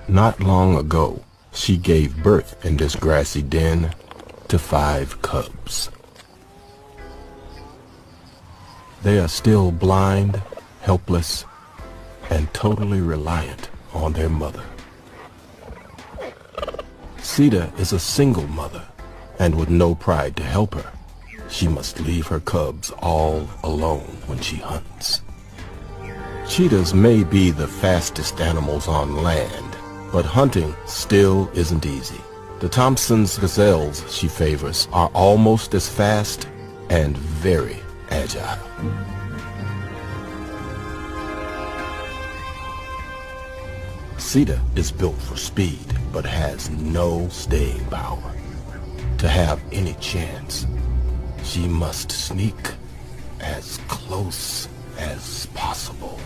Not long ago, she gave birth in this grassy den to 5 cubs. They are still blind, helpless, and totally reliant on their mother. Cheetah is a single mother, and with no pride to help her, she must leave her cubs all alone when she hunts. Cheetahs may be the fastest animals on land, but hunting still isn't easy. The Thompson's gazelles she favors are almost as fast and very agile. Cheetah is built for speed, but has no staying power. To have any chance, she must sneak as close as possible.